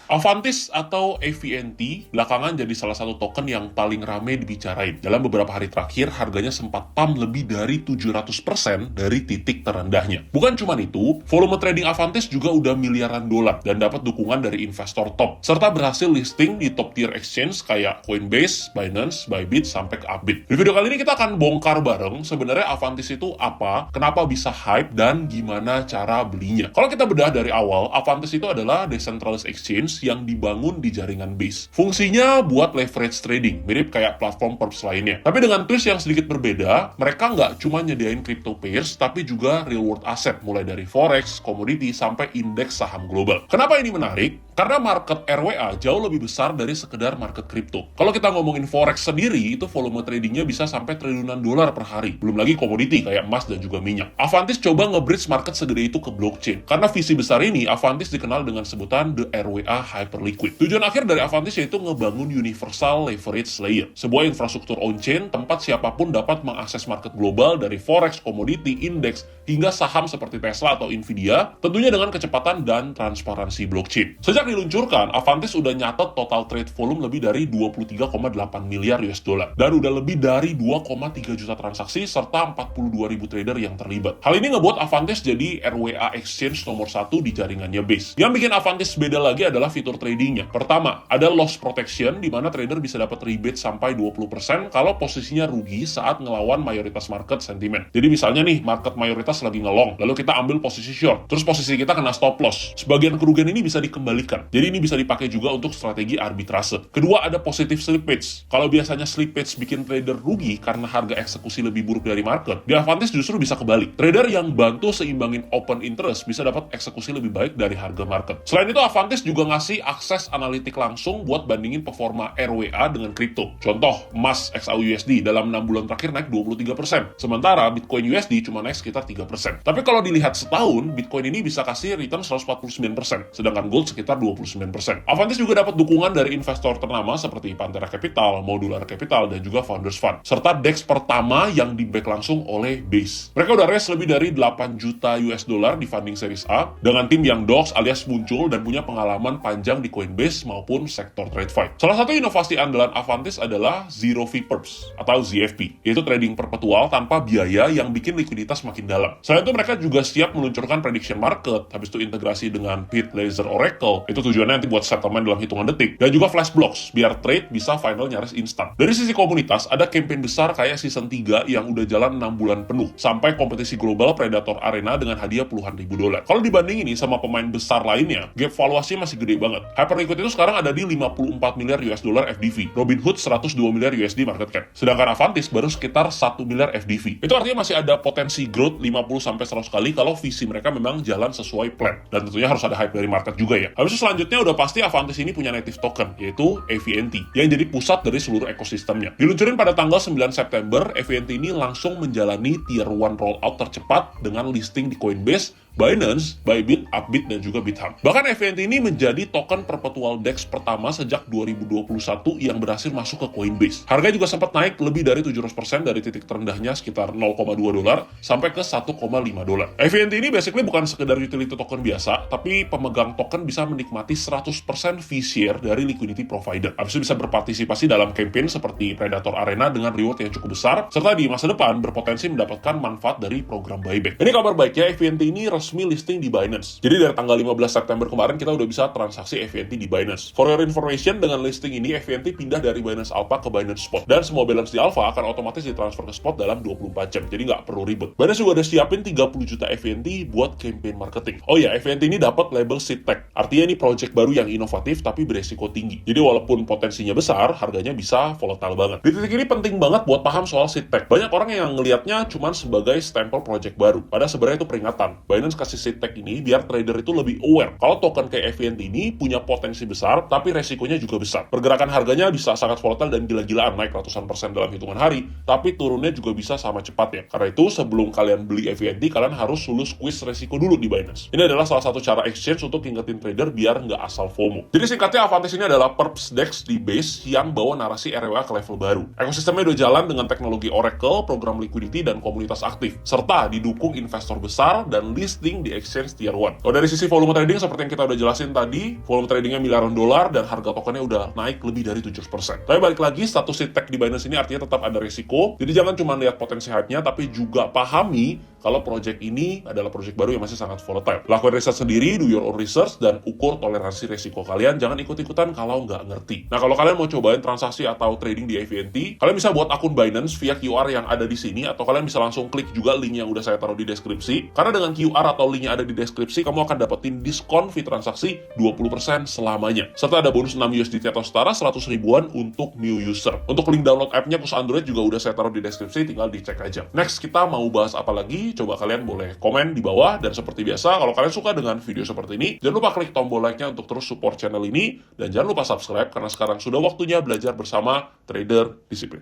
Avantis atau AVNT belakangan jadi salah satu token yang paling rame dibicarain. Dalam beberapa hari terakhir, harganya sempat pump lebih dari 700% dari titik terendahnya. Bukan cuma itu, volume trading Avantis juga udah miliaran dolar dan dapat dukungan dari investor top, serta berhasil listing di top tier exchange kayak Coinbase, Binance, Bybit, sampai ke Upbit. Di video kali ini kita akan bongkar bareng sebenarnya Avantis itu apa, kenapa bisa hype, dan gimana cara belinya. Kalau kita bedah dari awal, Avantis itu adalah decentralized exchange yang dibangun di jaringan Base. Fungsinya buat leverage trading, mirip kayak platform perps lainnya. Tapi dengan twist yang sedikit berbeda, mereka nggak cuma nyediain crypto pairs, tapi juga real world asset, mulai dari forex, komoditi, sampai indeks saham global. Kenapa ini menarik? Karena market RWA jauh lebih besar dari sekedar market kripto. Kalau kita ngomongin forex sendiri, itu volume tradingnya bisa sampai triliunan dolar per hari. Belum lagi komoditi kayak emas dan juga minyak. Avantis coba nge-bridge market segede itu ke blockchain. Karena visi besar ini, Avantis dikenal dengan sebutan The RWA Hyperliquid. Tujuan akhir dari Avantis yaitu ngebangun Universal Leverage Layer, sebuah infrastruktur on-chain tempat siapapun dapat mengakses market global dari forex, komoditi, indeks, hingga saham seperti Tesla atau Nvidia, tentunya dengan kecepatan dan transparansi blockchain. Sejak diluncurkan, Avantis udah nyatet total trade volume lebih dari 23,8 miliar US dollar dan udah lebih dari 2,3 juta transaksi serta 42.000 trader yang terlibat. Hal ini ngebuat Avantis jadi RWA exchange nomor 1 di jaringannya Base. Yang bikin Avantis beda lagi adalah fitur tradingnya. Pertama, ada loss protection di mana trader bisa dapat rebate sampai 20% kalau posisinya rugi saat ngelawan mayoritas market sentiment. Jadi misalnya nih, market mayoritas lagi ngelong, lalu kita ambil posisi short, terus posisi kita kena stop loss. Sebagian kerugian ini bisa dikembalikan. Jadi ini bisa dipakai juga untuk strategi arbitrase. Kedua, ada positive slippage. Kalau biasanya slippage bikin trader rugi karena harga eksekusi lebih buruk dari market, di Avantis justru bisa kebalik. Trader yang bantu seimbangin open interest bisa dapat eksekusi lebih baik dari harga market. Selain itu, Avantis juga ngasih akses analitik langsung buat bandingin performa RWA dengan kripto. Contoh, emas XAUUSD dalam 6 bulan terakhir naik 23%. Sementara Bitcoin USD cuma naik sekitar 3%. Tapi kalau dilihat setahun, Bitcoin ini bisa kasih return 149%, sedangkan gold sekitar 29%. Avantis juga dapat dukungan dari investor ternama seperti Pantera Capital, Modular Capital, dan juga Founders Fund, serta DEX pertama yang di-back langsung oleh Base. Mereka udah raise lebih dari 8 juta US dollar di funding series A, dengan tim yang docs alias muncul dan punya pengalaman panjang di Coinbase maupun sektor TradeFi. Salah satu inovasi andalan Avantis adalah Zero Fee Perps atau ZFP, yaitu trading perpetual tanpa biaya yang bikin likuiditas makin dalam. Selain itu, mereka juga siap meluncurkan prediction market, habis itu integrasi dengan Bit Laser Oracle, itu tujuannya nanti buat settlement dalam hitungan detik, dan juga flash blocks, biar trade bisa final nyaris instan. Dari sisi komunitas, ada campaign besar kayak season 3 yang udah jalan 6 bulan penuh, sampai kompetisi global Predator Arena dengan hadiah puluhan ribu dolar. Kalau dibanding ini sama pemain besar lainnya, gap valuasinya masih gede banget. Hyperliquid itu sekarang ada di 54 miliar US dollar FDV, Robinhood 102 miliar USD market cap, sedangkan Avantis baru sekitar 1 miliar FDV. Itu artinya masih ada potensi growth 50-100 kali kalau visi mereka memang jalan sesuai plan, dan tentunya harus ada hype dari market juga ya. Habis itu selanjutnya udah pasti Avantis ini punya native token, yaitu AVNT, yang jadi pusat dari seluruh ekosistemnya. Diluncurin pada tanggal 9 September, AVNT ini langsung menjalani Tier 1 rollout tercepat dengan listing di Coinbase, Binance, Bybit, Upbit, dan juga Bithumb. Bahkan AVNT ini menjadi token perpetual DEX pertama sejak 2021 yang berhasil masuk ke Coinbase. Harganya juga sempat naik lebih dari 700% dari titik terendahnya sekitar 0,2 dolar sampai ke 1,5 dolar. AVNT ini basically bukan sekedar utility token biasa, tapi pemegang token bisa menikmati 100% fee share dari liquidity provider. Habis itu bisa berpartisipasi dalam campaign seperti Predator Arena dengan reward yang cukup besar, serta di masa depan berpotensi mendapatkan manfaat dari program buyback. Ini kabar baiknya, AVNT ini resmi listing di Binance. Jadi dari tanggal 15 September kemarin kita udah bisa transaksi AVNT di Binance. For your information, dengan listing ini AVNT pindah dari Binance Alpha ke Binance Spot, dan semua balance di Alpha akan otomatis ditransfer ke Spot dalam 24 jam. Jadi nggak perlu ribet. Binance juga udah siapin 30 juta AVNT buat campaign marketing. Oh ya, AVNT ini dapat label seed tech. Artinya ini project baru yang inovatif tapi beresiko tinggi. Jadi walaupun potensinya besar, harganya bisa volatile banget. Di titik ini penting banget buat paham soal seed tech. Banyak orang yang ngelihatnya cuma sebagai stempel project baru, padahal sebenarnya itu peringatan. Binance kasih seed tech ini biar trader itu lebih aware kalau token kayak AVNT ini punya potensi besar tapi resikonya juga besar. Pergerakan harganya bisa sangat volatile dan gila-gilaan, naik ratusan persen dalam hitungan hari, tapi turunnya juga bisa sama cepat ya. Karena itu sebelum kalian beli AVNT, kalian harus lulus quiz resiko dulu di Binance. Ini adalah salah satu cara exchange untuk ingetin trader biar nggak asal FOMO. Jadi singkatnya, Avantis ini adalah perps DEX di Base yang bawa narasi RWA ke level baru. Ekosistemnya udah jalan dengan teknologi Oracle, program liquidity, dan komunitas aktif, serta didukung investor besar dan list listing di exchange tier 1. Kalau dari sisi volume trading seperti yang kita udah jelasin tadi, volume tradingnya miliaran dolar dan harga tokennya udah naik lebih dari 7%. Tapi balik lagi, status tag di Binance ini artinya tetap ada risiko. Jadi jangan cuma lihat potensi hype-nya, tapi juga pahami kalau project ini adalah project baru yang masih sangat volatile. Lakukan riset sendiri, do your own research, dan ukur toleransi risiko kalian. Jangan ikut-ikutan kalau nggak ngerti. Nah, kalau kalian mau cobain transaksi atau trading di AVNT, kalian bisa buat akun Binance via QR yang ada di sini, atau kalian bisa langsung klik juga link yang udah saya taruh di deskripsi. Karena dengan QR atau link yang ada di deskripsi, kamu akan dapetin diskon fee transaksi 20% selamanya. Serta ada bonus 6 USDT atau setara 100 ribuan untuk new user. Untuk link download app-nya khusus Android juga udah saya taruh di deskripsi, tinggal dicek aja. Next, kita mau bahas apa lagi? Coba kalian boleh komen di bawah, dan seperti biasa, kalau kalian suka dengan video seperti ini, jangan lupa klik tombol like-nya untuk terus support channel ini, dan jangan lupa subscribe, karena sekarang sudah waktunya belajar bersama trader disiplin.